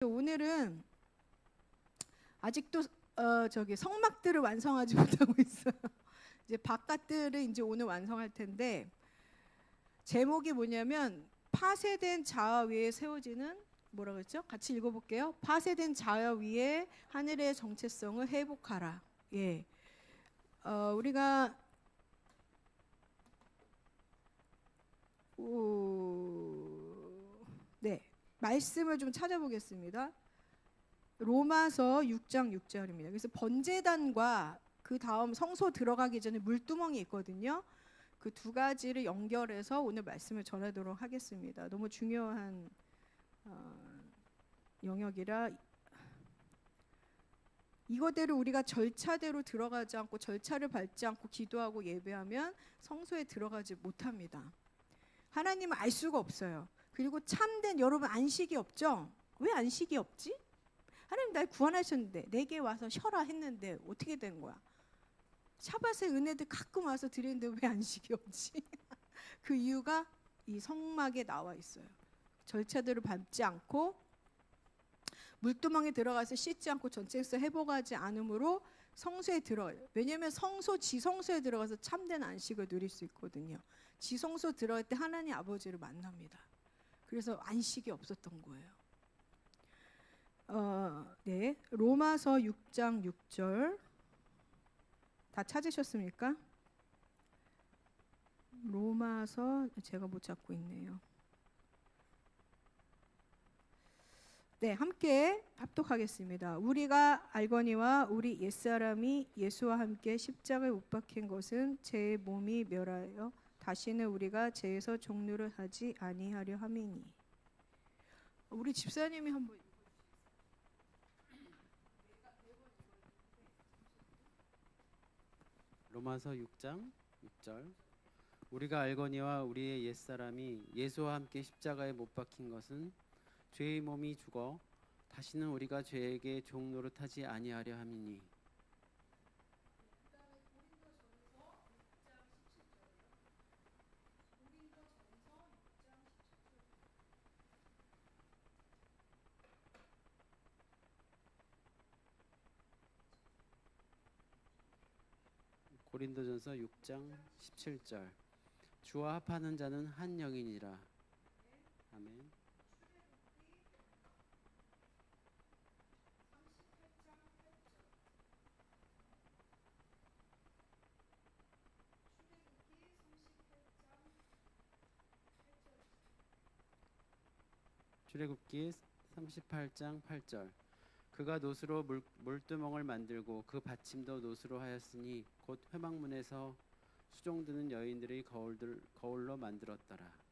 오늘은 아직도 성막들을 완성하지 못하고 있어요. 이제 바깥들을 이제 오늘 완성할 텐데, 제목이 뭐냐면 파쇄된 자아 위에 세워지는, 뭐라 그랬죠? 같이 읽어볼게요. 파쇄된 자아 위에 하늘의 정체성을 회복하라. 예, 우리가 네, 말씀을 좀 찾아보겠습니다. 로마서 6장 6절입니다. 그래서 번제단과 그 다음 성소 들어가기 전에 물두멍이 있거든요. 그 두 가지를 연결해서 오늘 말씀을 전하도록 하겠습니다. 너무 중요한 영역이라 이거대로 우리가 절차대로 들어가지 않고 절차를 밟지 않고 기도하고 예배하면 성소에 들어가지 못합니다. 하나님을 알 수가 없어요. 그리고 참된, 여러분 안식이 없죠? 왜 안식이 없지? 하나님 날 구원하셨는데 내게 와서 쉬어라 했는데 어떻게 된 거야? 샤밧의 은혜들 가끔 와서 드리는데 왜 안식이 없지? 그 이유가 이 성막에 나와 있어요. 절차대로 밟지 않고 물두멍에 들어가서 씻지 않고 전체에서 회복하지 않으므로 성소에 들어가요. 왜냐하면 지성소에 들어가서 참된 안식을 누릴 수 있거든요. 지성소 들어갈 때 하나님 아버지를 만납니다. 그래서 안식이 없었던 거예요. 네, 로마서 6장 6절 다 찾으셨습니까? 로마서 제가 못 찾고 있네요. 네, 함께 합독하겠습니다. 우리가 알거니와 우리 옛사람이 예수와 함께 십자가에 못 박힌 것은 제 몸이 멸하여 다시는 우리가 죄에서 종노를 하지 아니하려 함이니. 우리 집사님이 한번 로마서 6장 6절. 우리가 알거니와 우리의 옛사람이 예수와 함께 십자가에 못 박힌 것은 죄의 몸이 죽어 다시는 우리가 죄에게 종 노릇하지 아니하려 함이니. 고린도전서 6장 17절. 주와 합하는 자는 한 영이니라. 아멘. 출애굽기 38장 8절. 그가 노수로 물두멍을 만들고 그 받침도 노수로 하였으니 곧 회막문에서 수종드는 여인들의 거울로 만들었더라.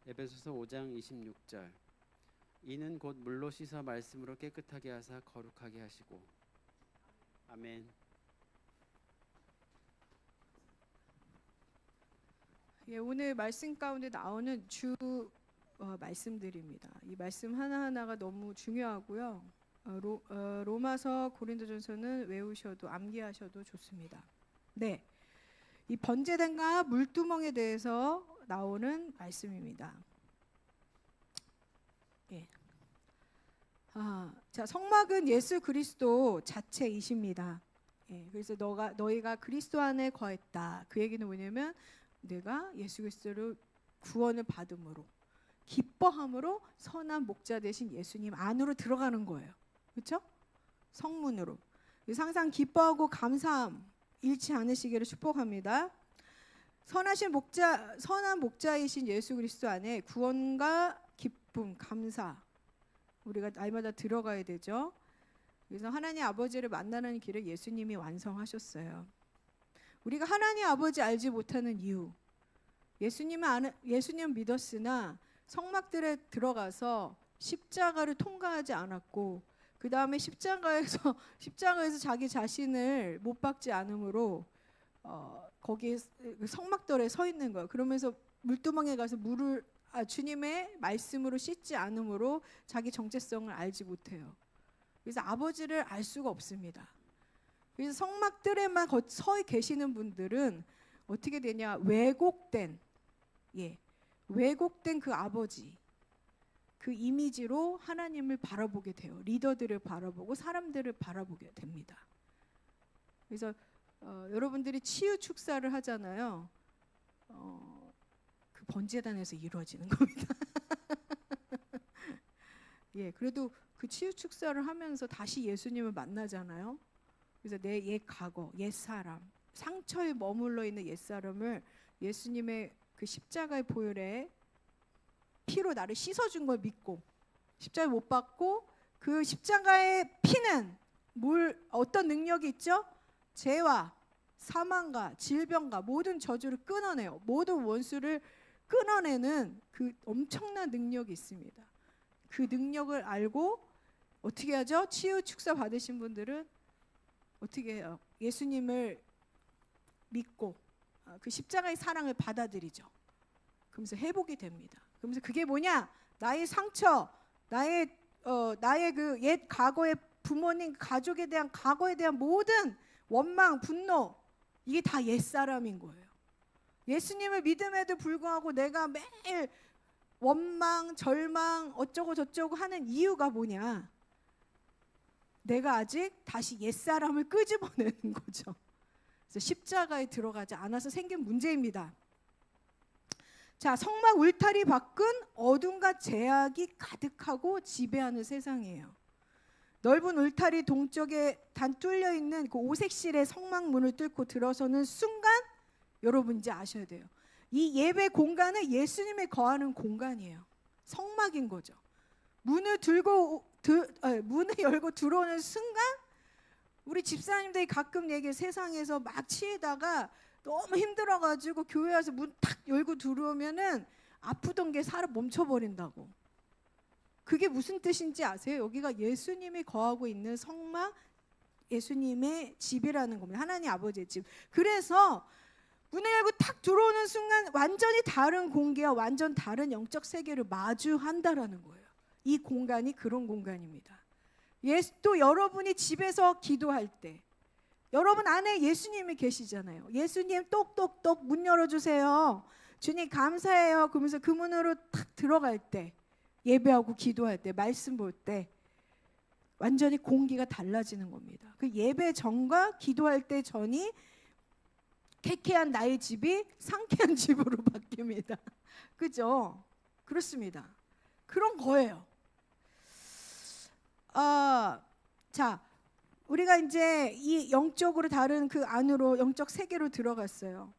에베소서 5장 26절. 이는 곧 물로 씻어 말씀으로 깨끗하게 하사 거룩하게 하시고. 아멘. 예, 오늘 말씀 가운데 나오는 주 말씀들입니다. 이 말씀 하나하나가 너무 중요하고요. 로마서 고린도전서는 외우셔도 암기하셔도 좋습니다. 네, 이 번제단과 물두멍에 대해서 나오는 말씀입니다. 예. 자, 성막은 예수 그리스도 자체이십니다. 예, 그래서 너희가 그리스도 안에 거했다. 그 얘기는 뭐냐면 내가 예수 그리스도를 구원을 받음으로 기뻐함으로 선한 목자 되신 예수님 안으로 들어가는 거예요. 그렇죠? 성문으로. 그래서 항상 기뻐하고 감사함 잃지 않으시기를 축복합니다. 선한 목자이신 예수 그리스도 안에 구원과 기쁨, 감사 우리가 날마다 들어가야 되죠. 그래서 하나님 아버지를 만나는 길을 예수님이 완성하셨어요. 우리가 하나님 아버지 알지 못하는 이유, 예수님 믿었으나 성막들에 들어가서 십자가를 통과하지 않았고, 그 다음에 십자가에서 자기 자신을 못 박지 않으므로 거기에 성막돌에 서 있는 거예요. 그러면서 물두멍에 가서 물을 주님의 말씀으로 씻지 않으므로 자기 정체성을 알지 못해요. 그래서 아버지를 알 수가 없습니다. 그래서 성막들에만 서 계시는 분들은 어떻게 되냐? 왜곡된 그 아버지, 그 이미지로 하나님을 바라보게 돼요. 리더들을 바라보고 사람들을 바라보게 됩니다. 그래서 여러분들이 치유 축사를 하잖아요. 그 번제단에서 이루어지는 겁니다. 그래도 그 치유 축사를 하면서 다시 예수님을 만나잖아요. 그래서 내 옛 과거, 옛 사람, 상처에 머물러 있는 옛 사람을 예수님의 그 십자가의 보혈에 피로 나를 씻어준 걸 믿고 십자가에 못 박고 그 십자가의 피는 어떤 능력이 있죠? 죄와 사망과 질병과 모든 저주를 끊어내요. 모든 원수를 끊어내는 그 엄청난 능력이 있습니다. 그 능력을 알고 어떻게 하죠? 치유 축사 받으신 분들은 어떻게 해요? 예수님을 믿고 그 십자가의 사랑을 받아들이죠. 그러면서 회복이 됩니다. 그러면서 그게 뭐냐? 나의 상처, 나의 그 옛 과거의 부모님, 가족에 대한 과거에 대한 모든 원망, 분노, 이게 다 옛사람인 거예요. 예수님을 믿음에도 불구하고 내가 매일 원망, 절망, 어쩌고 저쩌고 하는 이유가 뭐냐? 내가 아직 다시 옛사람을 끄집어내는 거죠. 그래서 십자가에 들어가지 않아서 생긴 문제입니다. 자, 성막 울타리 밖은 어둠과 죄악이 가득하고 지배하는 세상이에요. 넓은 울타리 동쪽에 단 뚫려 있는 그 오색실의 성막 문을 뚫고 들어서는 순간 여러분 이제 아셔야 돼요. 이 예배 공간은 예수님이 거하는 공간이에요. 성막인 거죠. 문을 열고 들어오는 순간 우리 집사님들이 가끔 얘기해, 세상에서 막 치이다가 너무 힘들어가지고 교회 와서 문 탁 열고 들어오면은 아프던 게 살아 멈춰버린다고. 그게 무슨 뜻인지 아세요? 여기가 예수님이 거하고 있는 성막, 예수님의 집이라는 겁니다. 하나님 아버지의 집. 그래서 문을 열고 탁 들어오는 순간 완전히 다른 공기와 완전 다른 영적 세계를 마주한다라는 거예요. 이 공간이 그런 공간입니다. 또 여러분이 집에서 기도할 때 여러분 안에 예수님이 계시잖아요. 예수님 똑똑똑 문 열어주세요. 주님 감사해요. 그러면서 그 문으로 탁 들어갈 때, 예배하고 기도할 때, 말씀 볼 때 완전히 공기가 달라지는 겁니다. 그 예배 전과 기도할 때 전이 쾌쾌한 나의 집이 상쾌한 집으로 바뀝니다. 그죠? 그렇습니다. 그런 거예요. 자, 우리가 이제 이 영적으로 다른 그 안으로 영적 세계로 들어갔어요.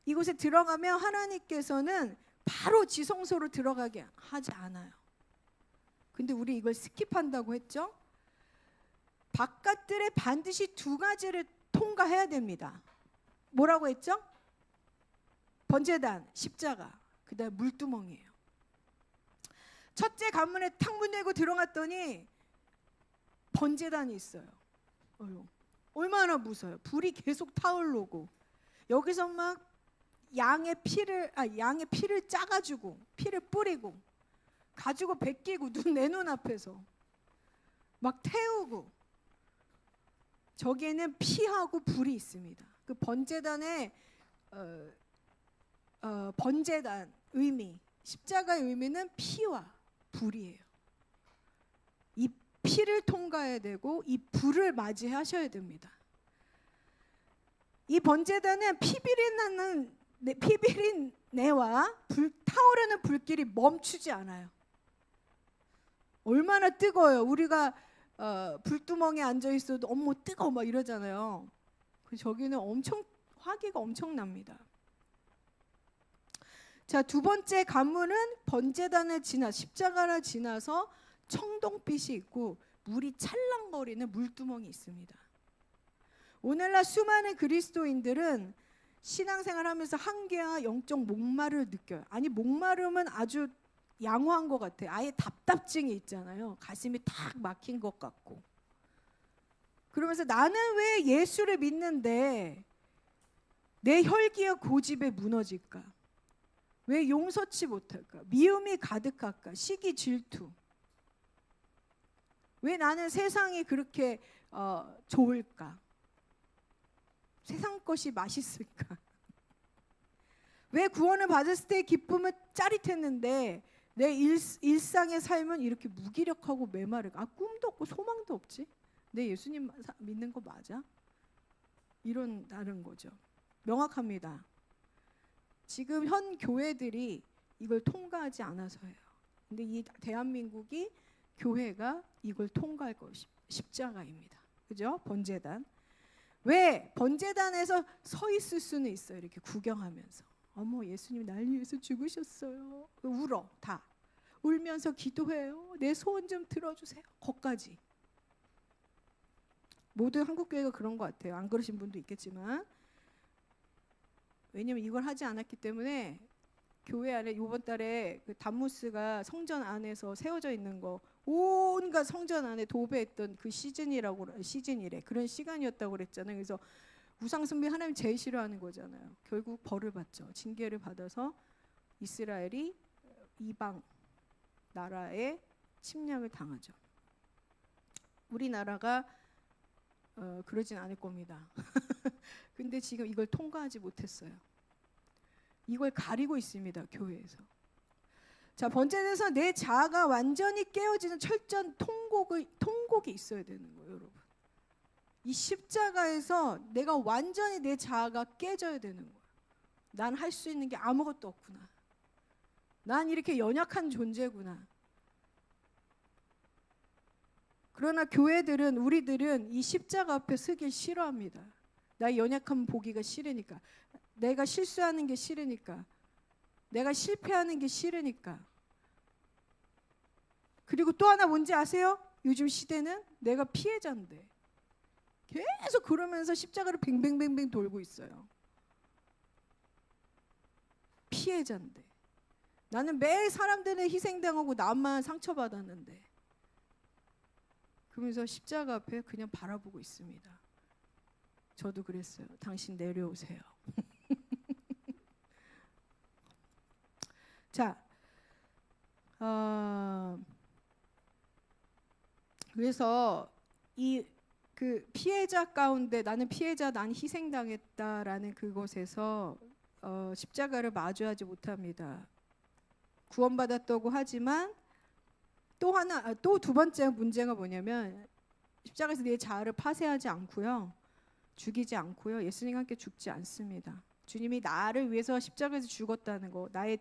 이곳에 들어가면 하나님께서는 바로 지성소로 들어가게 하지 않아요. 근데 우리 이걸 스킵한다고 했죠? 바깥들에 반드시 두 가지를 통과해야 됩니다. 뭐라고 했죠? 번제단, 십자가, 그다음 물두멍이에요. 첫째 관문에 탁 문 열고 들어갔더니 번제단이 있어요. 얼마나 무서워요. 불이 계속 타오르고 여기서 막 양의 피를 짜가지고 피를 뿌리고 가지고 베끼고 내 눈 앞에서 막 태우고, 저기에는 피하고 불이 있습니다. 그 번제단의 번제단 의미, 십자가의 의미는 피와 불이에요. 이 피를 통과해야 되고 이 불을 맞이하셔야 됩니다. 이 번제단은 피비린내와 타오르는 불길이 멈추지 않아요. 얼마나 뜨거워요. 우리가 불두멍에 앉아 있어도 어머 뜨거워 막 이러잖아요. 저기는 화기가 엄청납니다. 자, 두 번째 관문은 번제단을 십자가를 지나서 청동빛이 있고 물이 찰랑거리는 물두멍이 있습니다. 오늘날 수많은 그리스도인들은 신앙생활하면서 한계와 영적 목마름을 느껴요. 아니, 목마름은 아주 양호한 것 같아요. 아예 답답증이 있잖아요. 가슴이 탁 막힌 것 같고. 그러면서 나는 왜 예수를 믿는데 내 혈기와 고집에 무너질까? 왜 용서치 못할까? 미움이 가득할까? 시기 질투. 왜 나는 세상이 그렇게 좋을까? 세상 것이 맛있을까? 왜 구원을 받았을 때의 기쁨은 짜릿했는데 내 일상의 삶은 이렇게 무기력하고 메마르고 꿈도 없고 소망도 없지? 내 예수님 믿는 거 맞아? 이런다는 거죠. 명확합니다. 지금 현 교회들이 이걸 통과하지 않아서예요. 근데 이 대한민국이 교회가 이걸 통과할 것이 십자가입니다. 그죠? 번제단. 왜 번제단에서 서 있을 수는 있어요. 이렇게 구경하면서. 어머, 예수님 날 위해서 죽으셨어요. 울어 다. 울면서 기도해요. 내 소원 좀 들어주세요. 거기까지. 모든 한국교회가 그런 것 같아요. 안 그러신 분도 있겠지만. 왜냐면 이걸 하지 않았기 때문에 교회 안에 이번 달에 그 단무스가 성전 안에서 세워져 있는 거 온갖 성전 안에 도배했던 그 시즌이래. 그런 시간이었다고 그랬잖아요. 그래서 우상숭배 하나님 제일 싫어하는 거잖아요. 결국 벌을 받죠. 징계를 받아서 이스라엘이 이방 나라에 침략을 당하죠. 우리나라가 그러진 않을 겁니다. 근데 지금 이걸 통과하지 못했어요. 이걸 가리고 있습니다. 교회에서. 자, 번째에서 내 자아가 완전히 깨어지는 철저한 통곡이 있어야 되는 거예요, 여러분. 이 십자가에서 내가 완전히 내 자아가 깨져야 되는 거예요. 난 할 수 있는 게 아무것도 없구나. 난 이렇게 연약한 존재구나. 그러나 교회들은 우리들은 이 십자가 앞에 서길 싫어합니다. 나의 연약함 보기가 싫으니까. 내가 실수하는 게 싫으니까. 내가 실패하는 게 싫으니까. 그리고 또 하나 뭔지 아세요? 요즘 시대는 내가 피해자인데 계속 그러면서 십자가를 뱅뱅뱅뱅 돌고 있어요. 피해자인데 나는 매일 사람들은 희생당하고 나만 상처받았는데 그러면서 십자가 앞에 그냥 바라보고 있습니다. 저도 그랬어요. 당신 내려오세요. 자, 그래서 이 그 피해자 가운데 나는 피해자, 난 희생당했다라는 그곳에서 십자가를 마주하지 못합니다. 구원받았다고 하지만 또 두 번째 문제가 뭐냐면 십자가에서 내 자아를 파쇄하지 않고요, 죽이지 않고요, 예수님과 함께 죽지 않습니다. 주님이 나를 위해서 십자가에서 죽었다는 거, 나의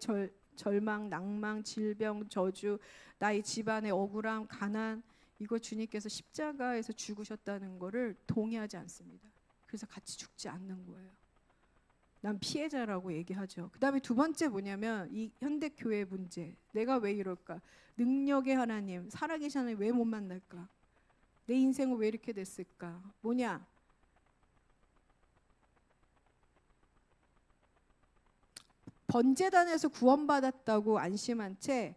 절망, 낭망, 질병, 저주, 나의 집안의 억울함, 가난, 이거 주님께서 십자가에서 죽으셨다는 거를 동의하지 않습니다. 그래서 같이 죽지 않는 거예요. 난 피해자라고 얘기하죠. 그 다음에 두 번째 뭐냐면 이 현대교회의 문제. 내가 왜 이럴까? 능력의 하나님, 살아계신 하나님 왜 못 만날까? 내 인생은 왜 이렇게 됐을까? 뭐냐? 번제단에서 구원받았다고 안심한 채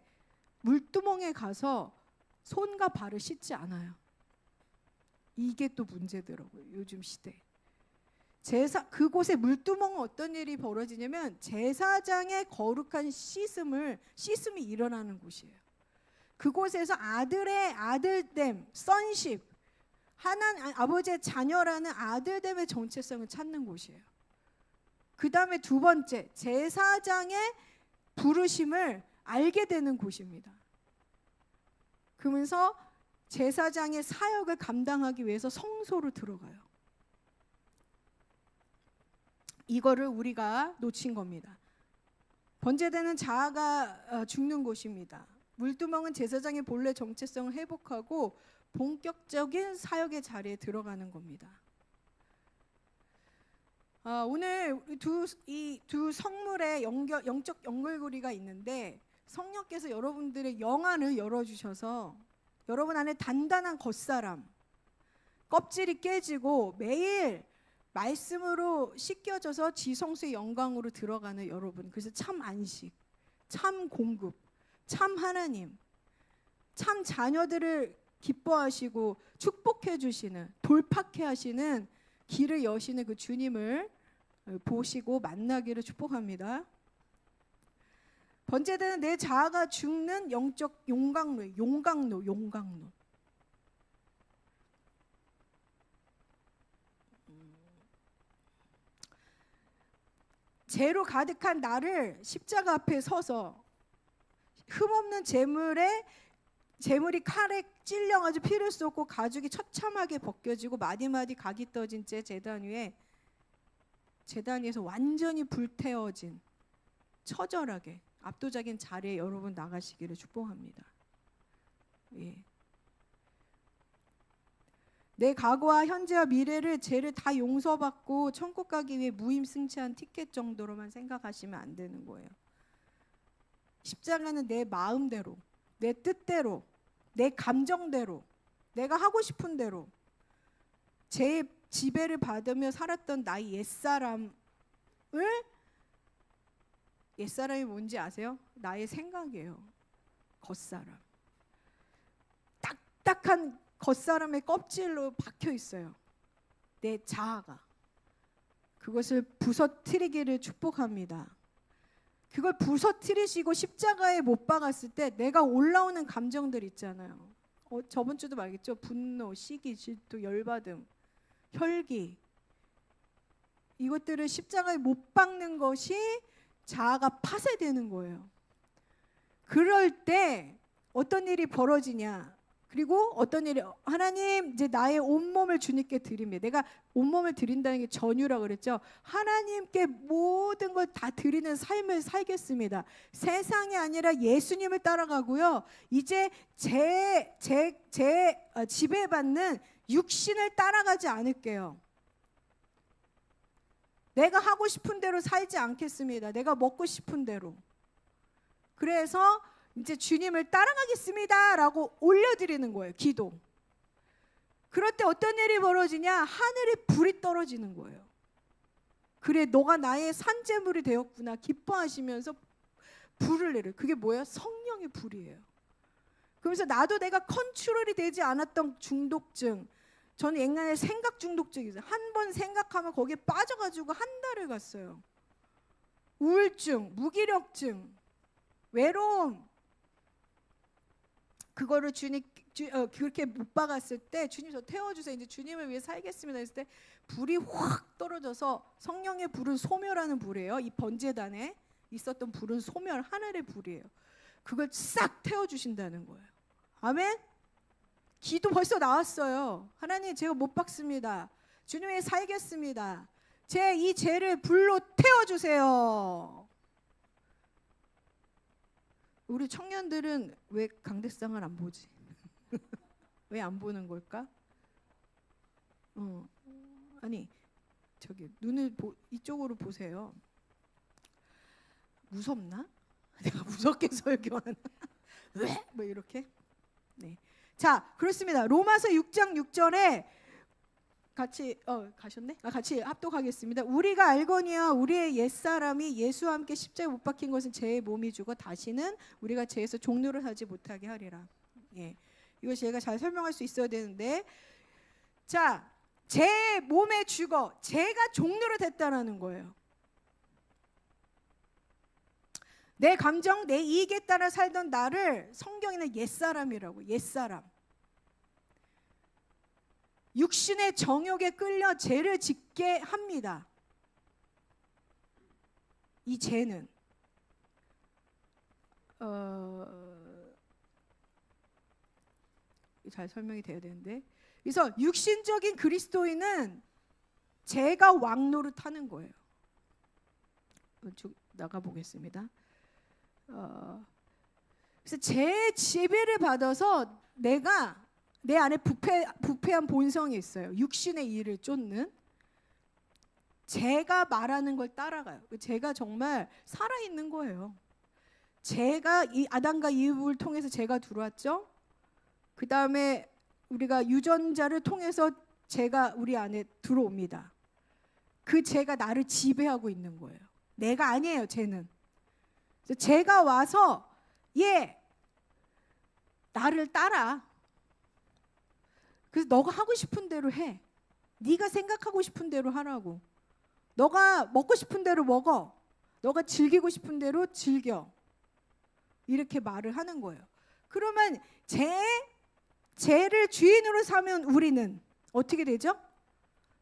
물두멍에 가서 손과 발을 씻지 않아요. 이게 또 문제더라고요. 요즘 시대. 그곳에 물두멍은 어떤 일이 벌어지냐면 제사장의 거룩한 씻음이 일어나는 곳이에요. 그곳에서 아들됨, sonship, 하나님 아버지의 자녀라는 아들됨의 정체성을 찾는 곳이에요. 그 다음에 두 번째, 제사장의 부르심을 알게 되는 곳입니다. 그러면서 제사장의 사역을 감당하기 위해서 성소로 들어가요. 이거를 우리가 놓친 겁니다. 번제되는 자아가 죽는 곳입니다. 물두멍은 제사장의 본래 정체성을 회복하고 본격적인 사역의 자리에 들어가는 겁니다. 오늘 이 두 성물의 영적 연결고리가 있는데 성령께서 여러분들의 영안을 열어주셔서 여러분 안에 단단한 겉사람, 껍질이 깨지고 매일 말씀으로 씻겨져서 지성소의 영광으로 들어가는 여러분. 그래서 참 안식, 참 공급, 참 하나님, 참 자녀들을 기뻐하시고 축복해 주시는, 돌파케 하시는, 길을 여시는 그 주님을 보시고 만나기를 축복합니다. 번제되는 내 자아가 죽는 영적 용광로예요. 용광로. 죄로 가득한 나를 십자가 앞에 서서 흠없는 재물이 칼에 찔려가지고 피를 쏟고 가죽이 처참하게 벗겨지고 마디마디 각이 떠진 채 제단 위에서 완전히 불태워진 처절하게 압도적인 자리에 여러분 나가시기를 축복합니다. 예. 내 과거와 현재와 미래를 죄를 다 용서받고 천국 가기 위해 무임승차한 티켓 정도로만 생각하시면 안 되는 거예요. 십자가는 내 마음대로, 내 뜻대로, 내 감정대로, 내가 하고 싶은 대로 죄의 지배를 받으며 살았던 나의 옛사람이 뭔지 아세요? 나의 생각이에요. 겉사람. 딱딱한 겉사람의 껍질로 박혀 있어요. 내 자아가. 그것을 부서뜨리기를 축복합니다. 그걸 부서뜨리시고 십자가에 못 박았을 때 내가 올라오는 감정들 있잖아요. 저번 주도 말했죠. 분노, 시기, 질투, 열받음, 혈기. 이것들을 십자가에 못 박는 것이 자아가 파쇄되는 거예요. 그럴 때 어떤 일이 벌어지냐? 그리고 어떤 일이 하나님 이제 나의 온몸을 주님께 드립니다. 내가 온몸을 드린다는 게 전유라 그랬죠. 하나님께 모든 걸 다 드리는 삶을 살겠습니다. 세상이 아니라 예수님을 따라가고요. 이제 제 지배받는 육신을 따라가지 않을게요. 내가 하고 싶은 대로 살지 않겠습니다. 내가 먹고 싶은 대로. 그래서 이제 주님을 따라가겠습니다 라고 올려드리는 거예요. 기도. 그럴 때 어떤 일이 벌어지냐? 하늘에 불이 떨어지는 거예요. 그래 너가 나의 산재물이 되었구나 기뻐하시면서 불을 내려. 그게 뭐예요? 성령의 불이에요. 그러면서 나도 내가 컨트롤이 되지 않았던 중독증. 저는 옛날에 생각 중독증이 있어요. 한 번 생각하면 거기에 빠져가지고 한 달을 갔어요. 우울증, 무기력증, 외로움. 그거를 그렇게 못 박았을 때 주님 저 태워주세요. 이제 주님을 위해 살겠습니다 했을 때 불이 확 떨어져서 성령의 불은 소멸하는 불이에요. 이 번제단에 있었던 불은 소멸, 하늘의 불이에요. 그걸 싹 태워주신다는 거예요. 아멘? 기도 벌써 나왔어요. 하나님 제가 못 박습니다. 주님 위해 살겠습니다. 제 이 죄를 불로 태워주세요. 우리 청년들은 왜 강대상을 안 보지? 왜 안 보는 걸까? 아니 저기 눈을 이쪽으로 보세요. 무섭나? 내가 무섭게 설교하나? 왜? 뭐 이렇게? 네. 자 그렇습니다. 로마서 6장 6절에 같이 가셨네? 같이 합독하겠습니다. 우리가 알거니와 우리의 옛사람이 예수와 함께 십자가에 못 박힌 것은 죄의 몸이 죽어 다시는 우리가 죄에서 종노를 하지 못하게 하리라. 예, 이거 제가 잘 설명할 수 있어야 되는데, 자, 제 몸에 죽어 죄가 종노를 됐다라는 거예요. 내 감정, 내 이익에 따라 살던 나를 성경에는 옛사람이라고. 옛사람. 육신의 정욕에 끌려 죄를 짓게 합니다. 이 죄는 잘 설명이 돼야 되는데, 그래서 육신적인 그리스도인은 죄가 왕노릇하는 거예요. 쭉 나가 보겠습니다. 그래서 죄의 지배를 받아서 내가 내 안에 부패한 본성이 있어요. 육신의 일을 쫓는. 제가 말하는 걸 따라가요. 제가 정말 살아있는 거예요. 제가 이 아담과 이브를 통해서 제가 들어왔죠. 그 다음에 우리가 유전자를 통해서 제가 우리 안에 들어옵니다. 그 제가 나를 지배하고 있는 거예요. 내가 아니에요, 쟤는. 그래서 제가 와서 나를 따라. 그래서 너가 하고 싶은 대로 해. 네가 생각하고 싶은 대로 하라고. 너가 먹고 싶은 대로 먹어. 너가 즐기고 싶은 대로 즐겨. 이렇게 말을 하는 거예요. 그러면 죄를 주인으로 삼은 우리는 어떻게 되죠?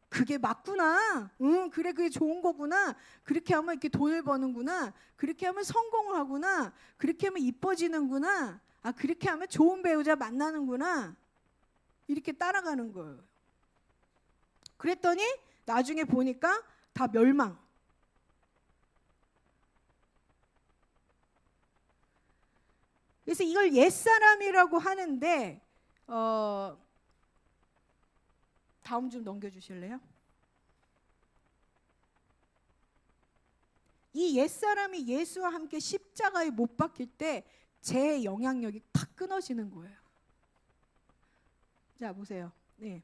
그게 맞구나. 응, 그래, 그게 좋은 거구나. 그렇게 하면 이렇게 돈을 버는구나. 그렇게 하면 성공을 하구나. 그렇게 하면 이뻐지는구나. 아, 그렇게 하면 좋은 배우자 만나는구나. 이렇게 따라가는 거예요. 그랬더니 나중에 보니까 다 멸망. 그래서 이걸 옛사람이라고 하는데 다음 좀 넘겨주실래요? 이 옛사람이 예수와 함께 십자가에 못 박힐 때 제 영향력이 탁 끊어지는 거예요. 자, 보세요. 네.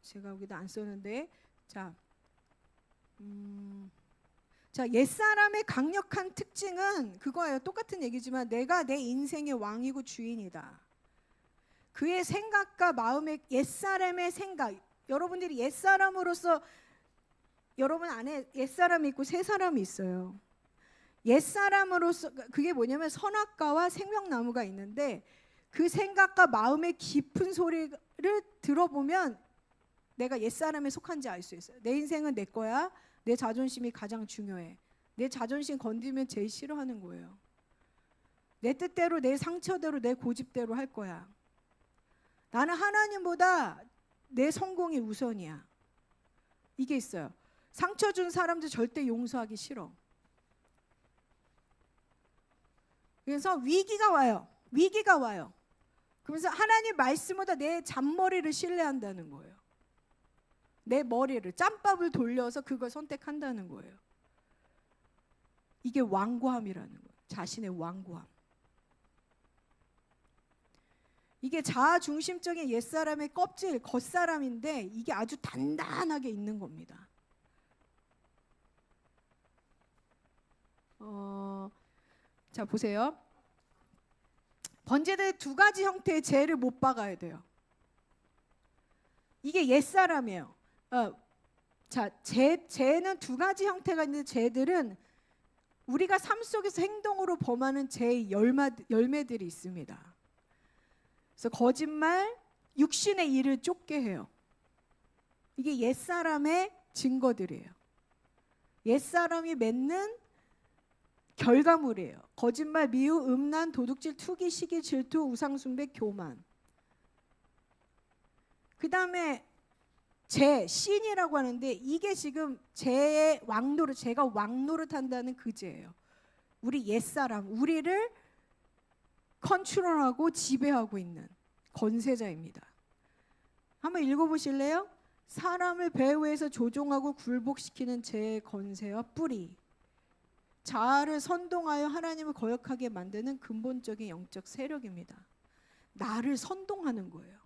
제가 여기다 안 썼는데, 자, 옛사람의 강력한 특징은 그거예요. 똑같은 얘기지만 내가 내 인생의 왕이고 주인이다. 그의 생각과 마음의 옛사람의 생각. 여러분들이 옛사람으로서 여러분 안에 옛사람이 있고 새사람이 있어요. 옛사람으로서 그게 뭐냐면 선악과와 생명나무가 있는데 그 생각과 마음의 깊은 소리를 들어보면 내가 옛사람에 속한지 알 수 있어요. 내 인생은 내 거야. 내 자존심이 가장 중요해. 내 자존심 건드리면 제일 싫어하는 거예요. 내 뜻대로, 내 상처대로, 내 고집대로 할 거야. 나는 하나님보다 내 성공이 우선이야. 이게 있어요. 상처 준 사람들 절대 용서하기 싫어. 그래서 위기가 와요. 위기가 와요. 그러면서 하나님 말씀보다 내 잔머리를 신뢰한다는 거예요. 내 머리를 짬밥을 돌려서 그걸 선택한다는 거예요. 이게 완고함이라는 거예요. 자신의 완고함. 이게 자아중심적인 옛사람의 껍질, 겉사람인데 이게 아주 단단하게 있는 겁니다. 자, 보세요. 번제될 두 가지 형태의 죄를 못 박아야 돼요. 이게 옛사람이에요. 자, 죄는 두 가지 형태가 있는데 죄들은 우리가 삶 속에서 행동으로 범하는 죄의 열매들이 있습니다. 그래서 거짓말, 육신의 일을 쫓게 해요. 이게 옛사람의 증거들이에요. 옛사람이 맺는 결과물이에요. 거짓말, 미움, 음란, 도둑질, 투기, 시기, 질투, 우상숭배, 교만. 그 다음에 죄, 신이라고 하는데 이게 지금 죄의 왕노릇, 제가 왕노릇한다는 그 죄예요. 우리 옛사람, 우리를 컨트롤하고 지배하고 있는 권세자입니다. 한번 읽어보실래요? 사람을 배후에서 조종하고 굴복시키는 죄의 권세와 뿌리, 자아를 선동하여 하나님을 거역하게 만드는 근본적인 영적 세력입니다. 나를 선동하는 거예요.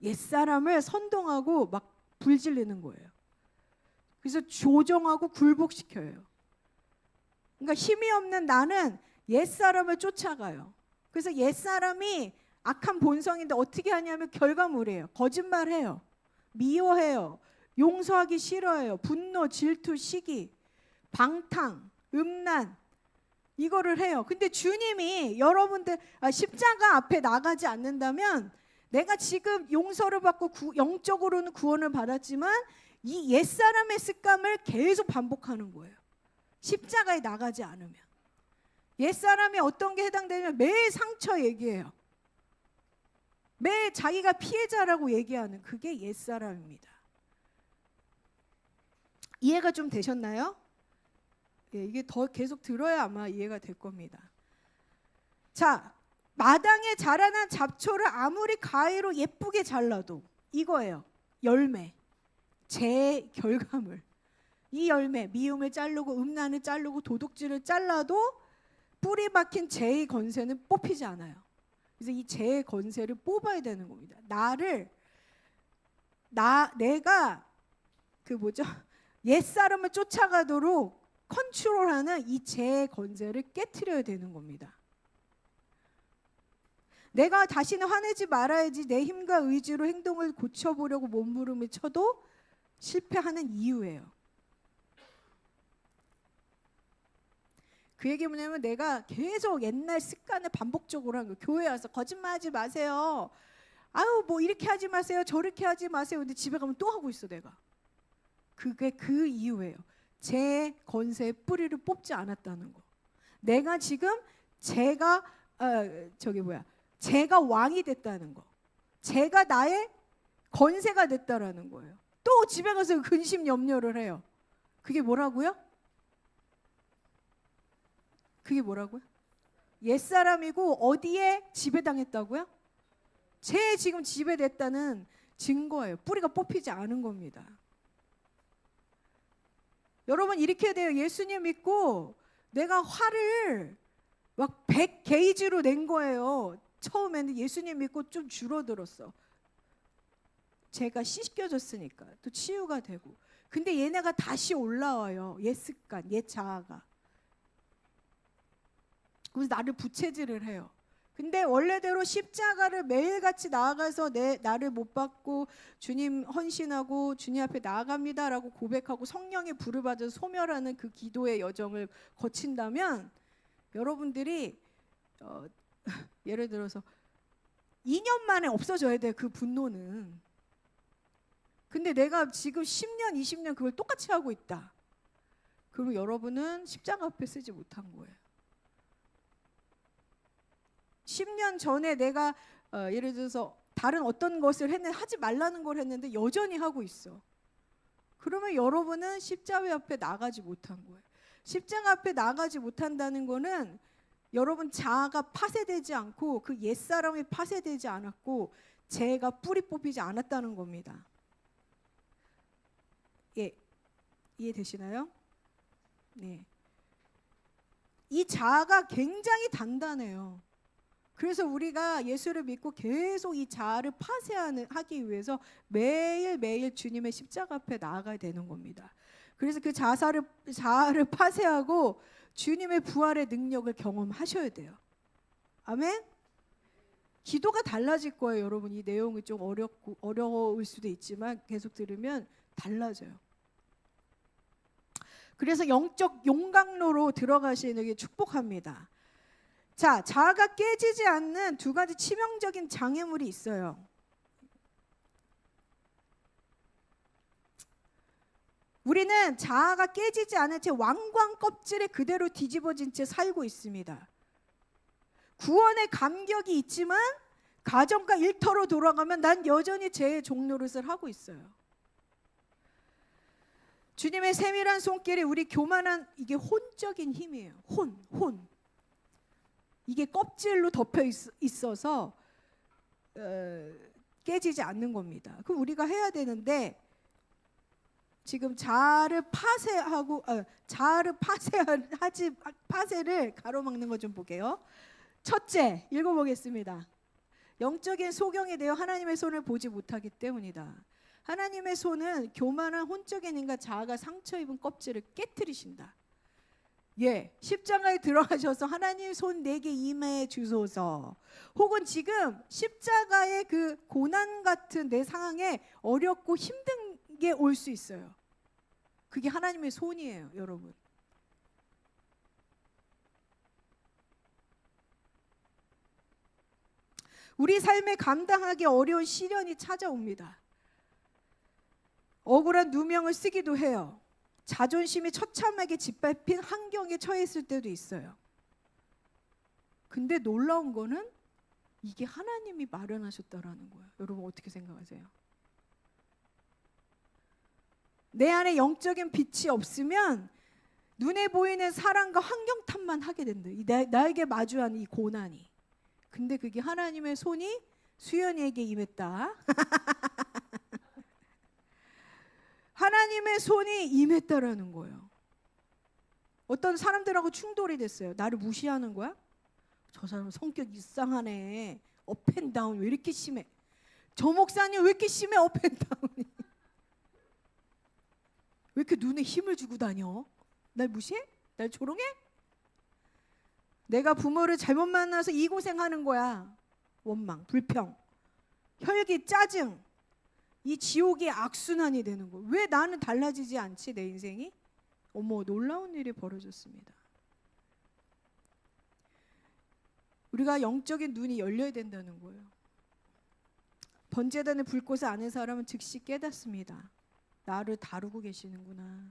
옛사람을 선동하고 막 불질르는 거예요. 그래서 조종하고 굴복시켜요. 그러니까 힘이 없는 나는 옛사람을 쫓아가요. 그래서 옛사람이 악한 본성인데 어떻게 하냐면 결과물이에요. 거짓말해요. 미워해요. 용서하기 싫어해요. 분노, 질투, 시기, 방탕, 음란 이거를 해요. 근데 주님이 여러분들 십자가 앞에 나가지 않는다면 내가 지금 용서를 받고 영적으로는 구원을 받았지만 이 옛사람의 습관을 계속 반복하는 거예요. 십자가에 나가지 않으면. 옛사람이 어떤 게 해당되냐면 매일 상처 얘기해요. 매일 자기가 피해자라고 얘기하는 그게 옛사람입니다. 이해가 좀 되셨나요? 예, 이게 더 계속 들어야 아마 이해가 될 겁니다. 자, 마당에 자라난 잡초를 아무리 가위로 예쁘게 잘라도 이거예요. 열매, 제 결과물. 이 열매, 미움을 자르고 음란을 자르고 도둑질을 잘라도 뿌리 박힌 죄의 권세는 뽑히지 않아요. 그래서 이 죄의 권세를 뽑아야 되는 겁니다. 내가 옛사람을 쫓아가도록 컨트롤하는 이 죄의 권세를 깨트려야 되는 겁니다. 내가 다시는 화내지 말아야지 내 힘과 의지로 행동을 고쳐보려고 몸부림을 쳐도 실패하는 이유예요. 그 얘기 뭐냐면 내가 계속 옛날 습관을 반복적으로 한 거예요. 교회 와서 거짓말하지 마세요. 아유 뭐 이렇게 하지 마세요. 저렇게 하지 마세요. 근데 집에 가면 또 하고 있어 내가. 그게 그 이유예요. 제 건세의 뿌리를 뽑지 않았다는 거. 내가 지금 제가 왕이 됐다는 거. 제가 나의 건세가 됐다라는 거예요. 또 집에 가서 근심 염려를 해요. 그게 뭐라고요? 그게 뭐라고요? 옛사람이고 어디에 지배당했다고요? 제 지금 지배됐다는 증거예요. 뿌리가 뽑히지 않은 겁니다. 여러분 이렇게 돼요. 예수님 믿고 내가 화를 막 100 게이지로 낸 거예요. 처음에는 예수님 믿고 좀 줄어들었어. 제가 씻겨졌으니까 또 치유가 되고. 근데 얘네가 다시 올라와요. 옛 습관, 옛 자아가. 그래서 나를 부채질을 해요. 근데 원래대로 십자가를 매일같이 나아가서 나를 못 받고 주님 헌신하고 주님 앞에 나아갑니다라고 고백하고 성령의 불을 받아서 소멸하는 그 기도의 여정을 거친다면 여러분들이 예를 들어서 2년 만에 없어져야 돼요. 그 분노는. 근데 내가 지금 10년, 20년 그걸 똑같이 하고 있다. 그리고 여러분은 십자가 앞에 쓰지 못한 거예요. 10년 전에 내가 예를 들어서 다른 어떤 것을 하지 말라는 걸 했는데 여전히 하고 있어. 그러면 여러분은 십자가 앞에 나가지 못한 거예요. 십자가 앞에 나가지 못한다는 거는 여러분 자아가 파쇄되지 않고 그 옛사람이 파쇄되지 않았고 죄가 뿌리 뽑히지 않았다는 겁니다. 예, 이해되시나요? 네. 이 자아가 굉장히 단단해요. 그래서 우리가 예수를 믿고 계속 이 자아를 파쇄하기 위해서 매일매일 주님의 십자가 앞에 나아가야 되는 겁니다. 그래서 그 자아를 파쇄하고 주님의 부활의 능력을 경험하셔야 돼요. 아멘? 기도가 달라질 거예요, 여러분. 이 내용이 좀 어려울 수도 있지만 계속 들으면 달라져요. 그래서 영적 용광로로 들어가시는 게 축복합니다. 자, 자아가 깨지지 않는 두 가지 치명적인 장애물이 있어요. 우리는 자아가 깨지지 않은 채 왕관 껍질에 그대로 뒤집어진 채 살고 있습니다. 구원의 감격이 있지만 가정과 일터로 돌아가면 난 여전히 죄의 종노릇을 하고 있어요. 주님의 세밀한 손길이 우리 교만한 이게 혼적인 힘이에요. 혼. 이게 껍질로 덮여 있어서 깨지지 않는 겁니다. 그럼 우리가 해야 되는데 지금 자아를 파쇄를 가로막는 것 좀 볼게요. 첫째, 읽어보겠습니다. 영적인 소경이 되어 하나님의 손을 보지 못하기 때문이다. 하나님의 손은 교만한 혼적인 인간 자아가 상처 입은 껍질을 깨트리신다. 예, 십자가에 들어가셔서 하나님 손 내게 임해 주소서. 혹은 지금 십자가의 그 고난 같은 내 상황에 어렵고 힘든 게 올 수 있어요. 그게 하나님의 손이에요, 여러분. 우리 삶에 감당하기 어려운 시련이 찾아옵니다. 억울한 누명을 쓰기도 해요. 자존심이 처참하게 짓밟힌 환경에 처했을 때도 있어요. 근데 놀라운 거는 이게 하나님이 마련하셨다라는 거예요. 여러분 어떻게 생각하세요? 내 안에 영적인 빛이 없으면 눈에 보이는 사랑과 환경 탓만 하게 된다. 나에게 마주한 이 고난이. 근데 그게 하나님의 손이 수연이에게 임했다. 하나님의 손이 임했다라는 거예요. 어떤 사람들하고 충돌이 됐어요. 나를 무시하는 거야? 저 사람 성격 이상하네. 업앤다운 왜 이렇게 심해? 저 목사님 왜 이렇게 심해? 업앤다운이. 왜 이렇게 눈에 힘을 주고 다녀? 날 무시해? 날 조롱해? 내가 부모를 잘못 만나서 이 고생하는 거야. 원망, 불평, 혈기, 짜증, 이 지옥의 악순환이 되는 거예요. 왜 나는 달라지지 않지, 내 인생이? 어머, 놀라운 일이 벌어졌습니다. 우리가 영적인 눈이 열려야 된다는 거예요. 번제단의 불꽃을 아는 사람은 즉시 깨닫습니다. 나를 다루고 계시는구나.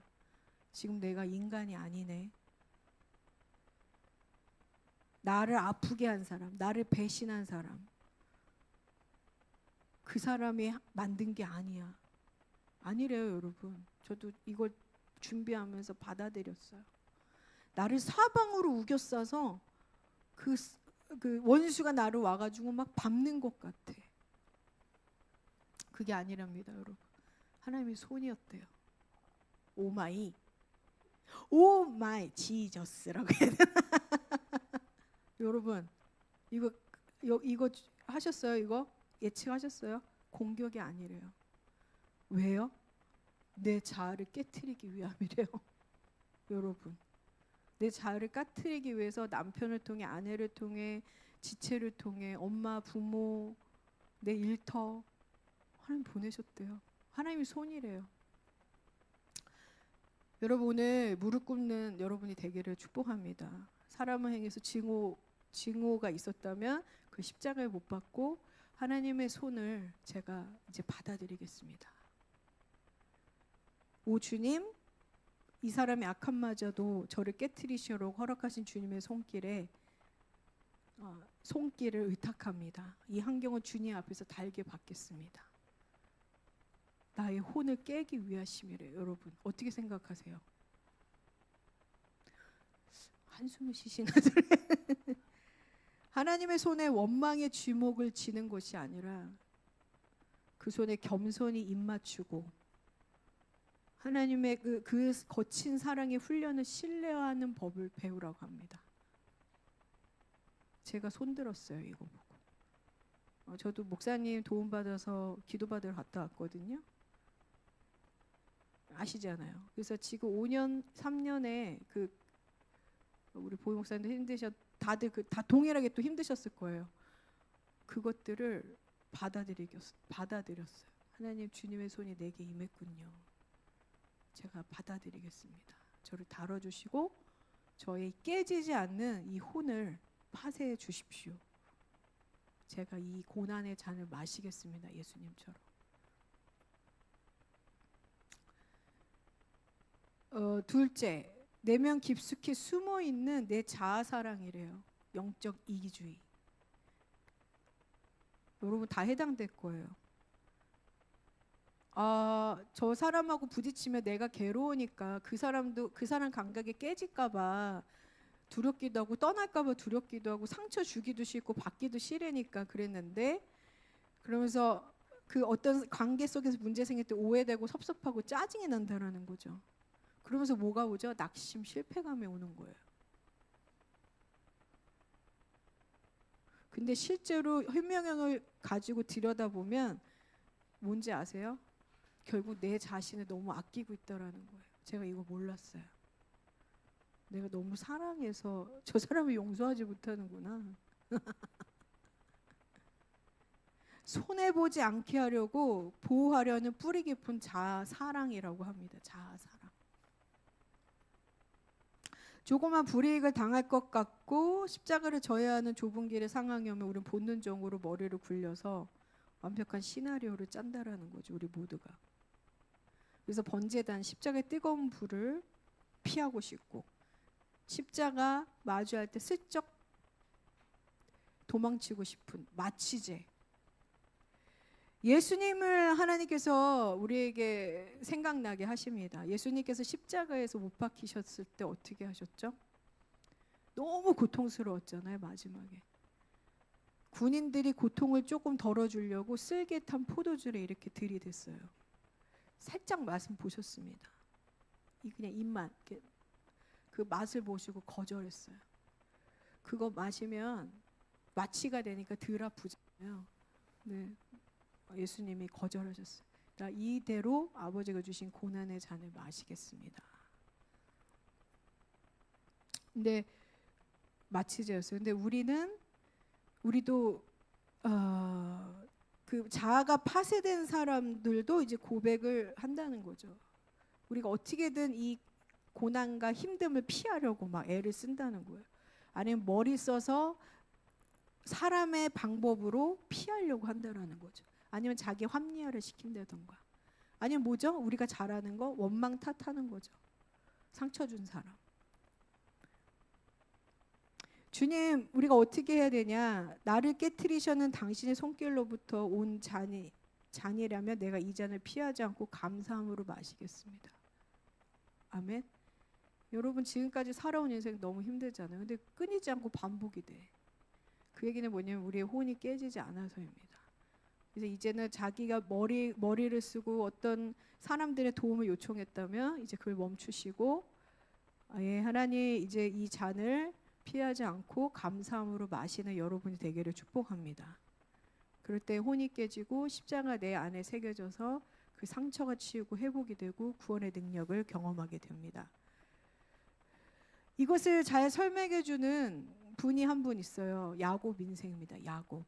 지금 내가 인간이 아니네. 나를 아프게 한 사람, 나를 배신한 사람, 그 사람이 만든 게 아니야. 아니래요, 여러분. 저도 이걸 준비하면서 받아들였어요. 나를 사방으로 우겨싸서 그 원수가 나를 와가지고 막 밟는 것 같아. 그게 아니랍니다, 여러분. 하나님의 손이었대요. 오마이 지저스라고 해야 되나? 여러분, 이거 하셨어요? 이거 예측하셨어요? 공격이 아니래요. 왜요? 내 자아를 깨트리기 위함이래요. 여러분, 내 자아를 깨트리기 위해서 남편을 통해, 아내를 통해, 지체를 통해, 엄마, 부모, 내 일터 하나님 보내셨대요. 하나님의 손이래요. 여러분, 오늘 무릎 꿇는 여러분이 되기를 축복합니다. 사람을 행해서 징후가 있었다면 그 십자가에 못 박고 하나님의 손을 제가 이제 받아들이겠습니다. 오 주님, 이 사람의 악함마저도 저를 깨트리시려고 허락하신 주님의 손길을 의탁합니다. 이 환경을 주님 앞에서 달게 받겠습니다. 나의 혼을 깨기 위하심이래요. 여러분, 어떻게 생각하세요? 한숨을 쉬시나? 하나님의 손에 원망의 주목을 지는 것이 아니라 그 손에 겸손히 입맞추고 하나님의 그 거친 사랑의 훈련을 신뢰하는 법을 배우라고 합니다. 제가 손들었어요, 이거 보고. 저도 목사님 도움받아서 기도받으러 갔다 왔거든요. 아시잖아요. 그래서 지금 5년, 3년에 우리 보희 목사님도 다들 다 동일하게 또 힘드셨을 거예요. 그것들을 받아들였어요. 하나님, 주님의 손이 내게 임했군요. 제가 받아들이겠습니다. 저를 다뤄주시고 저의 깨지지 않는 이 혼을 파쇄해 주십시오. 제가 이 고난의 잔을 마시겠습니다. 예수님처럼. 둘째, 내면 깊숙이 숨어있는 내 자아사랑이래요. 영적 이기주의. 여러분 다 해당될 거예요. 저 사람하고 부딪히면 내가 괴로우니까 그 사람 감각이 깨질까봐 두렵기도 하고, 떠날까봐 두렵기도 하고, 상처 주기도 싫고 받기도 싫으니까 그랬는데, 그러면서 그 어떤 관계 속에서 문제 생길 때 오해되고 섭섭하고 짜증이 난다라는 거죠. 그러면서 뭐가 오죠? 낙심, 실패감이 오는 거예요. 근데 실제로 혈명형을 가지고 들여다보면 뭔지 아세요? 결국 내 자신을 너무 아끼고 있다라는 거예요. 제가 이거 몰랐어요. 내가 너무 사랑해서 저 사람을 용서하지 못하는구나. 손해보지 않게 하려고 보호하려는 뿌리 깊은 자아사랑이라고 합니다. 자아사랑. 조그만 불이익을 당할 것 같고 십자가를 져야 하는 좁은 길의 상황이 오면 우리는 본능적으로 머리를 굴려서 완벽한 시나리오를 짠다라는 거죠. 우리 모두가. 그래서 번제단, 십자가의 뜨거운 불을 피하고 싶고, 십자가 마주할 때 슬쩍 도망치고 싶은 마취제. 예수님을 하나님께서 우리에게 생각나게 하십니다. 예수님께서 십자가에서 못 박히셨을 때 어떻게 하셨죠? 너무 고통스러웠잖아요, 마지막에. 군인들이 고통을 조금 덜어주려고 쓸개 탄 포도주를 이렇게 들이댔어요. 살짝 맛은 보셨습니다. 그냥 입만, 그 맛을 보시고 거절했어요. 그거 마시면 마취가 되니까 덜 아프잖아요. 네. 예수님이 거절하셨어요. 나 이대로 아버지가 주신 고난의 잔을 마시겠습니다. 근데 마취제였어요. 근데 우리도 그 자아가 파쇄된 사람들도 이제 고백을 한다는 거죠. 우리가 어떻게든 이 고난과 힘듦을 피하려고 막 애를 쓴다는 거예요. 아니면 머리 써서 사람의 방법으로 피하려고 한다는 거죠. 아니면 자기 합리화를 시킨다던가. 아니면 뭐죠? 우리가 잘하는 거 원망 탓하는 거죠. 상처 준 사람. 주님, 우리가 어떻게 해야 되냐? 나를 깨트리셔는 당신의 손길로부터 온 잔이라면 내가 이 잔을 피하지 않고 감사함으로 마시겠습니다. 아멘. 여러분 지금까지 살아온 인생 너무 힘들잖아요. 근데 끊이지 않고 반복이 돼. 그 얘기는 뭐냐면 우리의 혼이 깨지지 않아서입니다. 그래서 이제는 자기가 머리를 쓰고 어떤 사람들의 도움을 요청했다면 이제 그걸 멈추시고 예, 하나님 이제 이 잔을 피하지 않고 감사함으로 마시는 여러분이 되기를 축복합니다. 그럴 때 혼이 깨지고 십자가 내 안에 새겨져서 그 상처가 치유고 회복이 되고 구원의 능력을 경험하게 됩니다. 이것을 잘 설명해 주는 분이 한 분 있어요. 야곱 인생입니다. 야곱.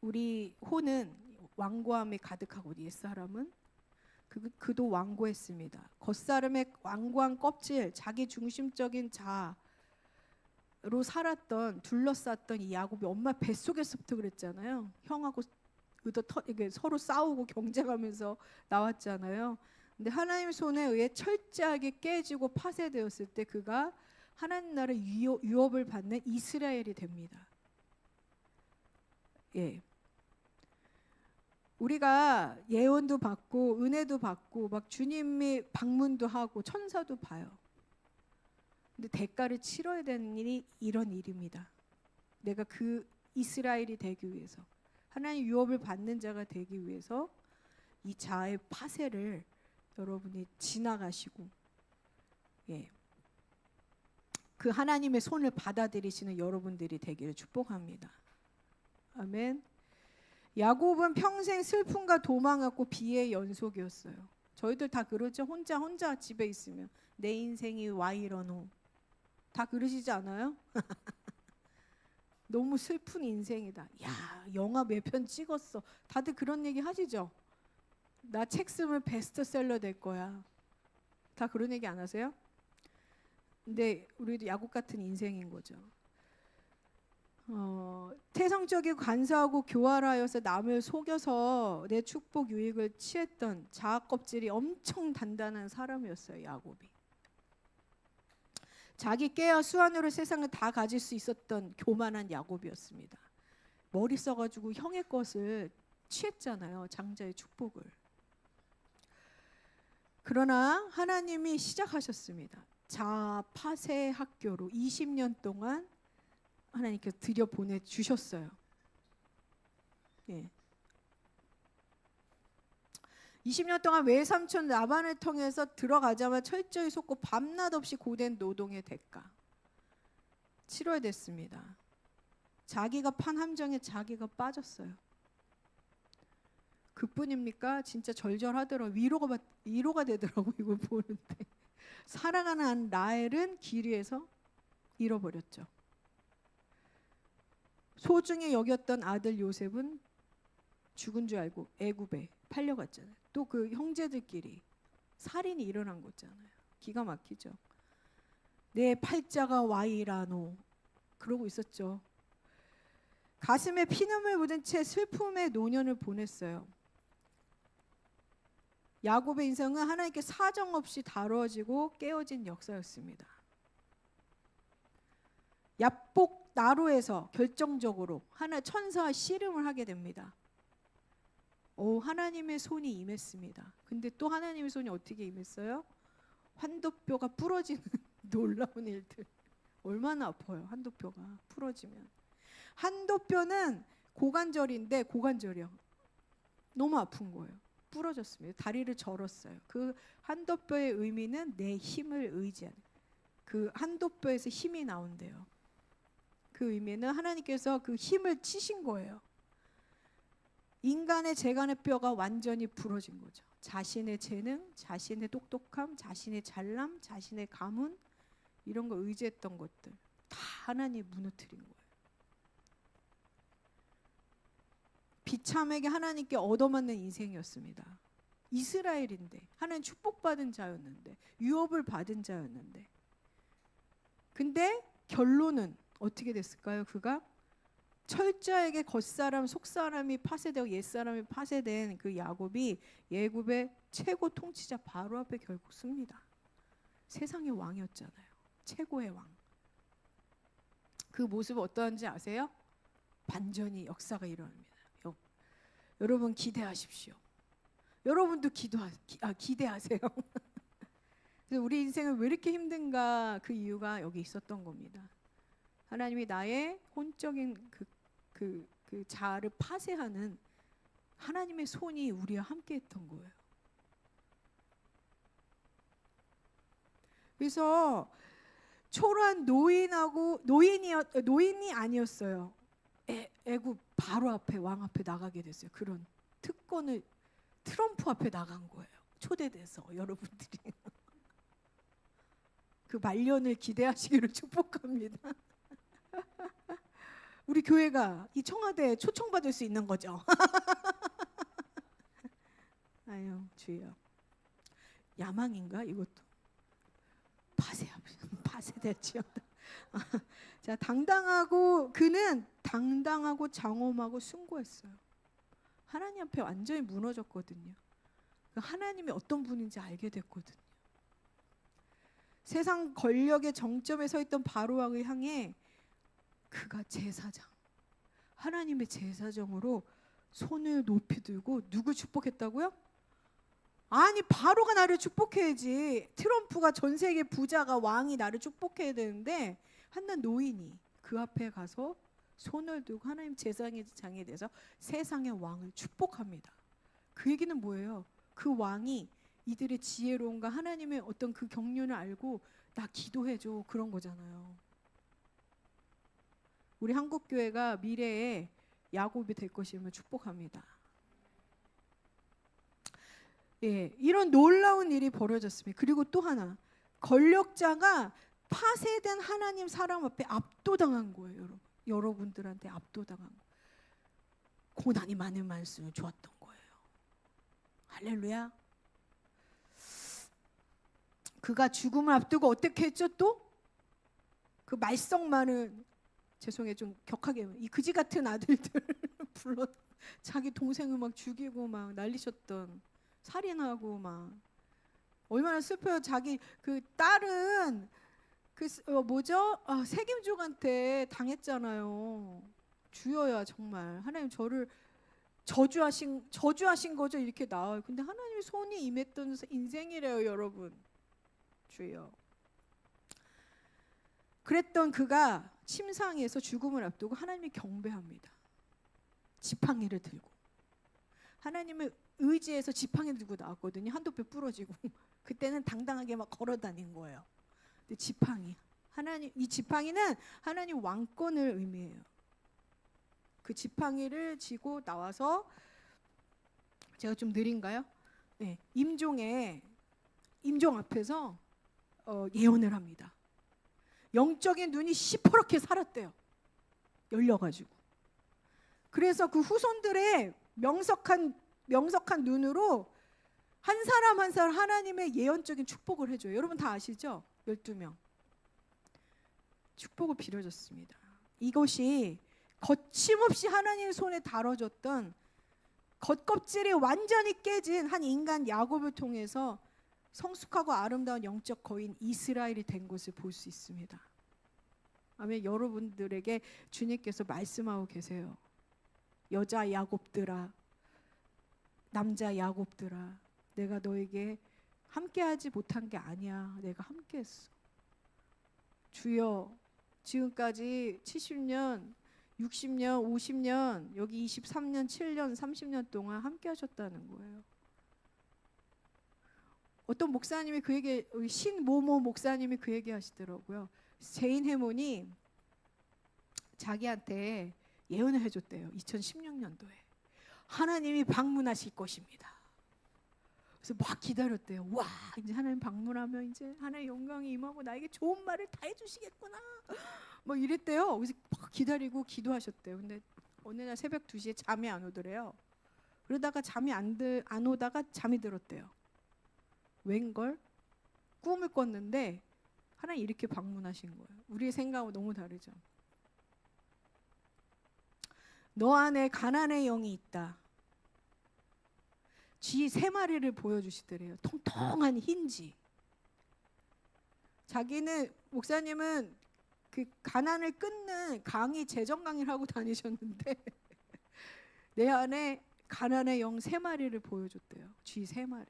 우리 혼은 완고함이 가득하고 옛사람은 그도 완고했습니다. 겉사람의 완고한 껍질, 자기 중심적인 자로 살았던 둘러쌌던 이 야곱이 엄마 뱃속에서부터 그랬잖아요. 형하고 이게 서로 싸우고 경쟁하면서 나왔잖아요. 근데 하나님의 손에 의해 철저하게 깨지고 파쇄되었을 때 그가 하나님 나라의 유업을 받는 이스라엘이 됩니다. 예. 우리가 예언도 받고 은혜도 받고 막 주님이 방문도 하고 천사도 봐요. 근데 대가를 치러야 되는 일이 이런 일입니다. 내가 그 이스라엘이 되기 위해서 하나님 유업을 받는 자가 되기 위해서 이 자아의 파쇄를 여러분이 지나가시고 예. 그 하나님의 손을 받아들이시는 여러분들이 되기를 축복합니다. 아멘. 야곱은 평생 슬픔과 도망하고 비의 연속이었어요. 저희들 다 그러죠. 혼자 집에 있으면 내 인생이 와 이러노. 다 그러시지 않아요? 너무 슬픈 인생이다. 야, 영화 몇 편 찍었어. 다들 그런 얘기 하시죠? 나 책 쓰면 베스트셀러 될 거야. 다 그런 얘기 안 하세요? 근데 우리도 야곱 같은 인생인 거죠. 태성적이고 간사하고 교활하여서 남을 속여서 내 축복 유익을 취했던 자아 껍질이 엄청 단단한 사람이었어요. 야곱이. 자기 깨와 수완으로 세상을 다 가질 수 있었던 교만한 야곱이었습니다. 머리 써가지고 형의 것을 취했잖아요. 장자의 축복을. 그러나 하나님이 시작하셨습니다. 자아 파쇄 학교로 20년 동안 하나님께서 들여 보내주셨어요. 예. 20년 동안 외삼촌 라반을 통해서 들어가자마자 철저히 속고 밤낮 없이 고된 노동의 대가 치러야 됐습니다. 자기가 판 함정에 자기가 빠졌어요. 그뿐입니까? 진짜 절절하더라고요. 위로가 되더라고요. 이걸 보는데. 살아가는 라헬은 길 위에서 잃어버렸죠. 소중히 여겼던 아들 요셉은 죽은 줄 알고 애굽에 팔려갔잖아요. 또 그 형제들끼리 살인이 일어난 거잖아요. 기가 막히죠. 내 팔자가 와이라노 그러고 있었죠. 가슴에 피눈물 묻은 채 슬픔의 노년을 보냈어요. 야곱의 인생은 하나님께 사정없이 다루어지고 깨어진 역사였습니다. 야복 나루에서 결정적으로 하나 천사와 씨름을 하게 됩니다. 하나님의 손이 임했습니다. 근데 또 하나님의 손이 어떻게 임했어요? 환도뼈가 부러지는 놀라운 일들. 얼마나 아파요. 환도뼈가 부러지면. 환도뼈는 고관절인데 고관절이요. 너무 아픈 거예요. 부러졌습니다. 다리를 절었어요. 그 환도뼈의 의미는 내 힘을 의지하는. 그 환도뼈에서 힘이 나온대요. 그 의미는 하나님께서 그 힘을 치신 거예요. 인간의 재간의 뼈가 완전히 부러진 거죠. 자신의 재능, 자신의 똑똑함, 자신의 잘남, 자신의 가문 이런 거 의지했던 것들 다 하나님 무너뜨린 거예요. 비참하게 하나님께 얻어맞는 인생이었습니다. 이스라엘인데, 하나님 축복받은 자였는데, 유업을 받은 자였는데. 근데 결론은 어떻게 됐을까요? 그가 철저하게 겉사람 속사람이 파쇄되고 옛사람이 파쇄된 그 야곱이 예굽의 최고 통치자 바로 앞에 결국 씁니다. 세상의 왕이었잖아요. 최고의 왕. 그 모습은 어떠한지 아세요? 반전이 역사가 일어납니다. 여러분 기대하십시오. 여러분도 기대하세요. 그래서 우리 인생은 왜 이렇게 힘든가? 그 이유가 여기 있었던 겁니다. 하나님이 나의 혼적인 그 자아를 파쇄하는 하나님의 손이 우리와 함께했던 거예요. 그래서 초라한 노인이 아니었어요. 애굽 바로 앞에 왕 앞에 나가게 됐어요. 그런 특권을 트럼프 앞에 나간 거예요. 초대돼서 여러분들이 그 말년을 기대하시기를 축복합니다. 우리 교회가 이 청와대에 초청받을 수 있는 거죠. 아유 주여, 야망인가 이것도? 파쇄될지어다. 자, 그는 당당하고 장엄하고 숭고했어요. 하나님 앞에 완전히 무너졌거든요. 하나님이 어떤 분인지 알게 됐거든요. 세상 권력의 정점에 서 있던 바로 왕을 향해 그가 제사장, 하나님의 제사장으로 손을 높이 들고 누굴 축복했다고요? 아니 바로가 나를 축복해야지. 트럼프가 전 세계 부자가 왕이 나를 축복해야 되는데 한낱 노인이 그 앞에 가서 손을 들고 하나님 제사장에 대해서 세상의 왕을 축복합니다. 그 얘기는 뭐예요? 그 왕이 이들의 지혜로움과 하나님의 어떤 그 경륜을 알고 나 기도해줘 그런 거잖아요. 우리 한국교회가 미래에 야곱이 될 것임을 축복합니다. 예, 이런 놀라운 일이 벌어졌습니다. 그리고 또 하나, 권력자가 파쇄된 하나님 사람 앞에 압도당한 거예요. 여러분들한테 압도당한 거. 고난이 많은 말씀을 주었던 거예요. 할렐루야. 그가 죽음을 앞두고 어떻게 했죠 또? 그 말썽 많은, 죄송해요 좀 격하게, 이 그지 같은 아들들 불러 자기 동생을 막 죽이고 막 난리셨던, 살인하고 막 얼마나 슬퍼요. 자기 그 딸은 세겜족한테 당했잖아요. 주여야 정말 하나님 저를 저주하신 거죠 이렇게 나와요. 근데 하나님 손이 임했던 인생이래요 여러분. 주여. 그랬던 그가 침상에서 죽음을 앞두고 하나님을 경배합니다. 지팡이를 들고 하나님을 의지해서 지팡이 들고 나왔거든요. 한두 배 부러지고 그때는 당당하게 막 걸어 다닌 거예요. 근데 이 지팡이는 하나님 왕권을 의미해요. 그 지팡이를 쥐고 나와서, 제가 좀 느린가요? 네, 임종 앞에서 예언을 합니다. 영적인 눈이 시퍼렇게 살았대요. 열려가지고. 그래서 그 후손들의 명석한 눈으로 한 사람 한 사람 하나님의 예언적인 축복을 해줘요. 여러분 다 아시죠? 12명 축복을 빌어줬습니다. 이것이 거침없이 하나님의 손에 다뤄졌던 겉껍질이 완전히 깨진 한 인간 야곱을 통해서 성숙하고 아름다운 영적 거인 이스라엘이 된 것을 볼 수 있습니다. 아멘. 여러분들에게 주님께서 말씀하고 계세요. 여자 야곱들아, 남자 야곱들아, 내가 너에게 함께하지 못한 게 아니야. 내가 함께했어. 주여, 지금까지 70년, 60년, 50년, 여기 23년, 7년, 30년 동안 함께하셨다는 거예요. 어떤 목사님이 그 얘기, 신모모 목사님이 그 얘기 하시더라고요. 세인 해몬이 자기한테 예언을 해줬대요. 2016년도에 하나님이 방문하실 것입니다. 그래서 막 기다렸대요. 와, 이제 하나님 방문하면 이제 하나님의 영광이 임하고 나에게 좋은 말을 다 해주시겠구나 막 이랬대요. 그래서 막 기다리고 기도하셨대요. 근데 어느 날 새벽 2시에 잠이 안 오더래요. 그러다가 잠이 안 오다가 잠이 들었대요. 웬걸? 꿈을 꿨는데 하나님 이렇게 방문하신 거예요. 우리의 생각하고 너무 다르죠. 너 안에 가난의 영이 있다. 쥐 3마리를 보여주시더래요. 통통한 흰 쥐. 자기는 목사님은 그 가난을 끊는 강의 재정 강의를 하고 다니셨는데 내 안에 가난의 영 3마리를 보여줬대요. 쥐 3마리.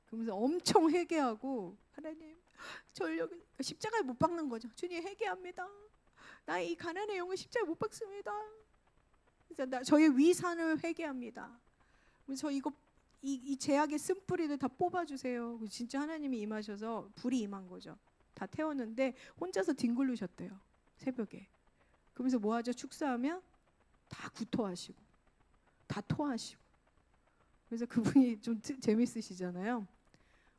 그러면서 엄청 회개하고 하나님 전력 십자가에 못 박는 거죠. 주님 회개합니다. 나의 이 가난의 영을 십자가에 못 박습니다. 그래서 저의 위산을 회개합니다. 그래서 저 이거 이 제약의 쓴뿌리를 다 뽑아주세요. 진짜 하나님이 임하셔서 불이 임한 거죠. 다 태웠는데 혼자서 뒹굴르셨대요. 새벽에. 그러면서 뭐 하죠? 축사하면 다 구토하시고 다 토하시고. 그래서 그분이 좀 재밌으시잖아요.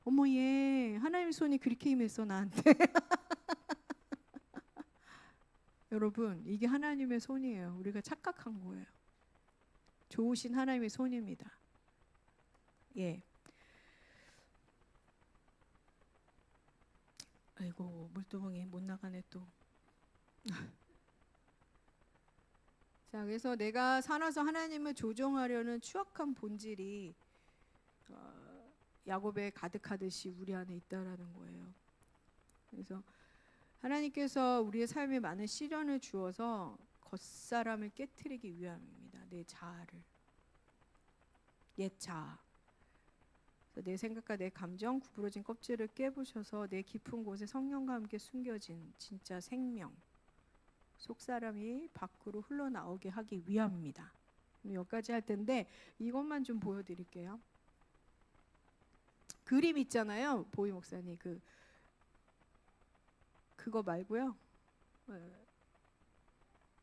어머 얘 하나님 손이 그렇게 임했어 나한테. 여러분 이게 하나님의 손이에요. 우리가 착각한 거예요. 좋으신 하나님의 손입니다. 예. 아이고 물두멍이 못 나가네 또. 자 그래서 내가 살아서 하나님을 조종하려는 추악한 본질이 야곱에 가득하듯이 우리 안에 있다라는 거예요. 그래서 하나님께서 우리의 삶에 많은 시련을 주어서 겉사람을 깨트리기 위함입니다. 내 자아를, 옛 자아. 내 생각과 내 감정, 구부러진 껍질을 깨부셔서 내 깊은 곳에 성령과 함께 숨겨진 진짜 생명, 속사람이 밖으로 흘러나오게 하기 위함입니다. 여기까지 할 텐데 이것만 좀 보여드릴게요. 그림 있잖아요, 보이 목사님. 그거 말고요.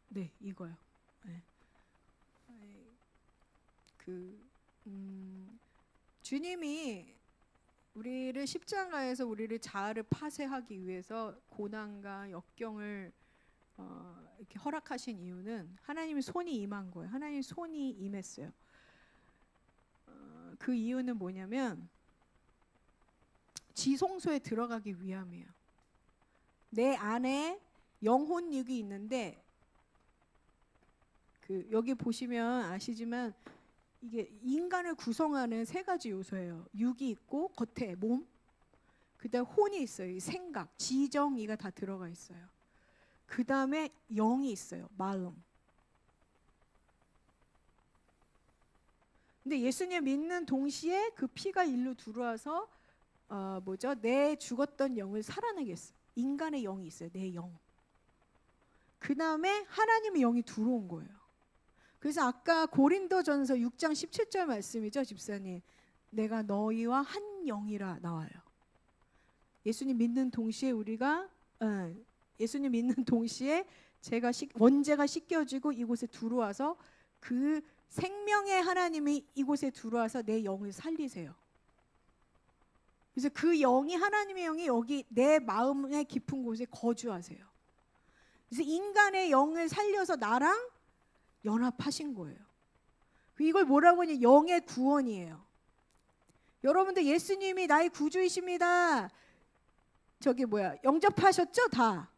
네, 이거요. 네. 주님이 우리를 십자가에서 우리를 자아를 파쇄하기 위해서 고난과 역경을 이렇게 허락하신 이유는 하나님의 손이 임한 거예요. 하나님의 손이 임했어요. 그 이유는 뭐냐면 지성소에 들어가기 위함이에요. 내 안에 영혼육이 있는데 여기 보시면 아시지만 이게 인간을 구성하는 3가지 요소예요. 육이 있고 겉에 몸, 그다음 혼이 있어요. 생각, 지정이가 다 들어가 있어요. 그 다음에 영이 있어요. 마음. 근데 예수님 믿는 동시에 그 피가 일로 들어와서 내 죽었던 영을 살아내게 했어요. 인간의 영이 있어요. 내 영. 그 다음에 하나님의 영이 들어온 거예요. 그래서 아까 고린도전서 6장 17절 말씀이죠, 집사님. 내가 너희와 한 영이라 나와요. 예수님 믿는 동시에 예수님 믿는 동시에 원죄가 씻겨지고 이곳에 들어와서 그 생명의 하나님이 이곳에 들어와서 내 영을 살리세요. 그래서 그 영이 하나님의 영이 여기 내 마음의 깊은 곳에 거주하세요. 그래서 인간의 영을 살려서 나랑 연합하신 거예요. 이걸 뭐라고 하냐? 영의 구원이에요. 여러분들 예수님이 나의 구주이십니다. 영접하셨죠? 다.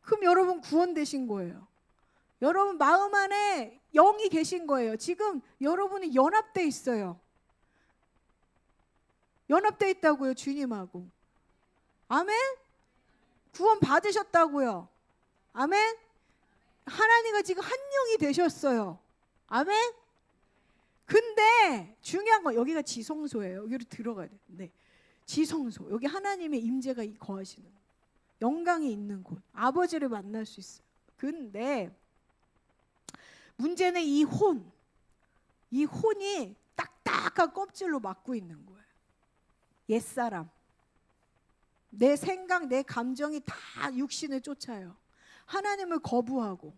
그럼 여러분 구원되신 거예요. 여러분 마음 안에 영이 계신 거예요. 지금 여러분은 연합돼 있어요. 연합돼 있다고요, 주님하고. 아멘? 구원 받으셨다고요. 아멘? 하나님과 지금 한 영이 되셨어요. 아멘? 근데 중요한 건 여기가 지성소예요. 여기로 들어가야 돼. 네. 지성소. 여기 하나님의 임재가 거하시는 곳. 영광이 있는 곳. 아버지를 만날 수 있어요. 근데 문제는 이 혼이 딱딱한 껍질로 막고 있는 거예요. 옛사람. 내 생각, 내 감정이 다 육신을 쫓아요. 하나님을 거부하고.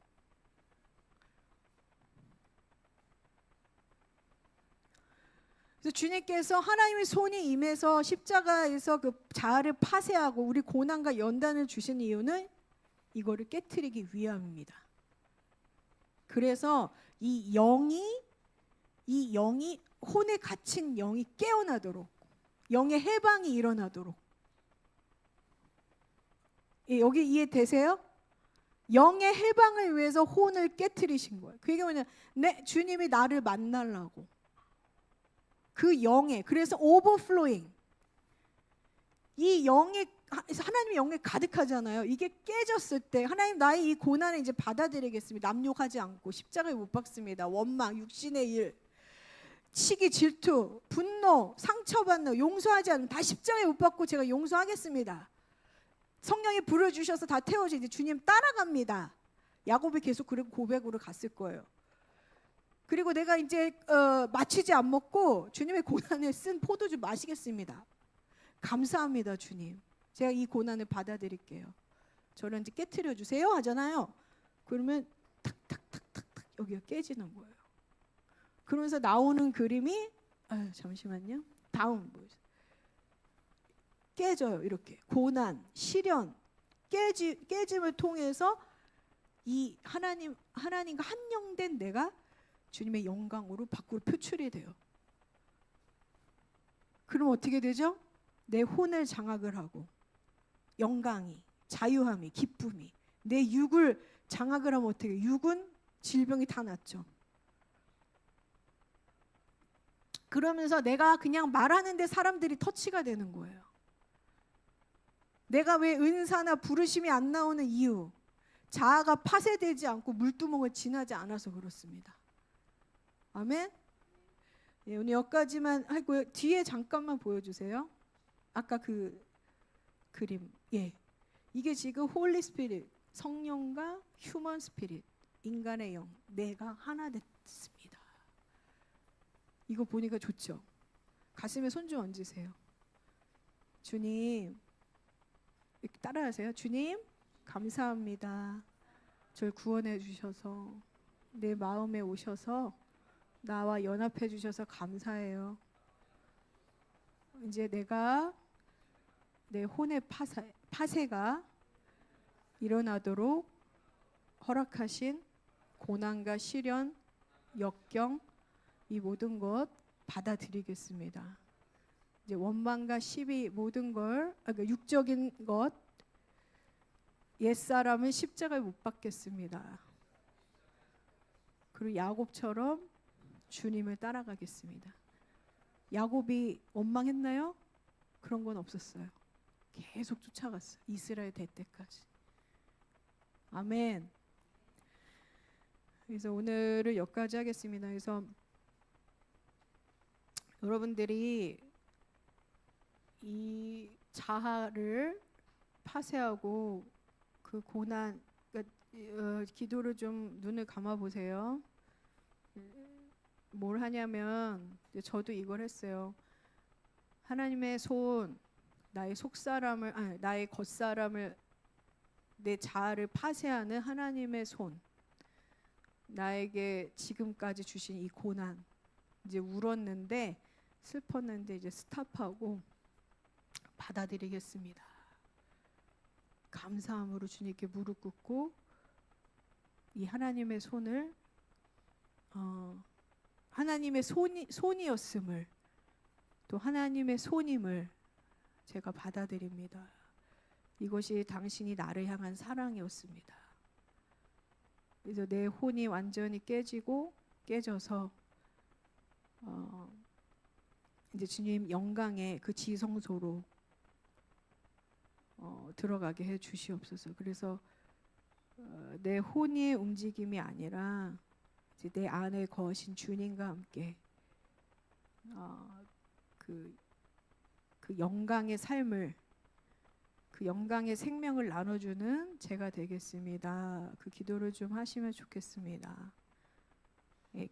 그래서 주님께서 하나님의 손이 임해서 십자가에서 그 자아를 파쇄하고 우리 고난과 연단을 주신 이유는 이거를 깨트리기 위함입니다. 그래서 이 영이 혼에 갇힌 영이 깨어나도록, 영의 해방이 일어나도록. 예, 여기 이해되세요? 영의 해방을 위해서 혼을 깨트리신 거예요. 그게 뭐냐? 네, 주님이 나를 만나려고. 그 영에, 그래서 오버플로잉. 이 영에, 하나님의 영에 가득하잖아요. 이게 깨졌을 때 하나님, 나의 이 고난을 이제 받아들이겠습니다. 남욕하지 않고 십자가에 못 박습니다. 원망, 육신의 일, 시기, 질투, 분노, 상처받는, 용서하지 않으면 다 십자가에 못 박고 제가 용서하겠습니다. 성령이 불어주셔서 다 태워져 이제 주님 따라갑니다. 야곱이 계속 그리고 고백으로 갔을 거예요. 그리고 내가 이제 마치지 안 먹고 주님의 고난을 쓴 포도주 마시겠습니다. 감사합니다, 주님. 제가 이 고난을 받아들일게요. 저를 이제 깨트려 주세요 하잖아요. 그러면 탁탁탁탁탁 여기가 깨지는 거예요. 그러면서 나오는 그림이 잠시만요. 다음 보세요. 깨져요. 이렇게 고난, 시련, 깨짐을 통해서 이 하나님과 한영된 내가 주님의 영광으로 밖으로 표출이 돼요. 그럼 어떻게 되죠? 내 혼을 장악을 하고 영광이, 자유함이, 기쁨이, 내 육을 장악을 하면 어떻게 해요? 육은 질병이 다 낫죠. 그러면서 내가 그냥 말하는데 사람들이 터치가 되는 거예요. 내가 왜 은사나 부르심이 안 나오는 이유, 자아가 파쇄되지 않고 물두멍을 지나지 않아서 그렇습니다. 아멘. 예, 오늘 여기까지만 하고요. 뒤에 잠깐만 보여주세요. 아까 그 그림. 예, 이게 지금 홀리 스피릿, 성령과 휴먼 스피릿, 인간의 영, 내가 하나 됐습니다. 이거 보니까 좋죠. 가슴에 손 좀 얹으세요. 주님, 이렇게 따라하세요. 주님, 감사합니다. 저를 구원해 주셔서 내 마음에 오셔서 나와 연합해 주셔서 감사해요. 이제 내가 내 혼의 파쇄가 일어나도록 허락하신 고난과 시련, 역경, 이 모든 것 받아들이겠습니다. 이제 원망과 시비 모든 걸, 그러니까 육적인 것, 옛사람은 십자가에 못 박겠습니다. 그리고 야곱처럼 주님을 따라가겠습니다. 야곱이 원망했나요? 그런 건 없었어요. 계속 쫓아갔어요. 이스라엘 될 때까지. 아멘. 그래서 오늘을 여기까지 하겠습니다. 그래서 여러분들이 이 자아를 파쇄하고 그 고난, 그러니까 기도를 좀 눈을 감아 보세요. 뭘 하냐면 저도 이걸 했어요. 하나님의 손, 나의 속사람을, 아니, 나의 겉사람을, 내 자아를 파쇄하는 하나님의 손, 나에게 지금까지 주신 이 고난, 이제 울었는데 슬펐는데 이제 스탑하고 받아들이겠습니다. 감사함으로 주님께 무릎 꿇고 이 하나님의 손을 하나님의 손이었음을, 또 하나님의 손임을 제가 받아들입니다. 이것이 당신이 나를 향한 사랑이었습니다. 그래서 내 혼이 완전히 깨져서 이제 주님 영광의 그 지성소로 들어가게 해 주시옵소서. 그래서 내 혼의 움직임이 아니라 이제 내 안에 거하신 주님과 함께 그 영광의 삶을, 그 영광의 생명을 나눠주는 제가 되겠습니다. 그 기도를 좀 하시면 좋겠습니다.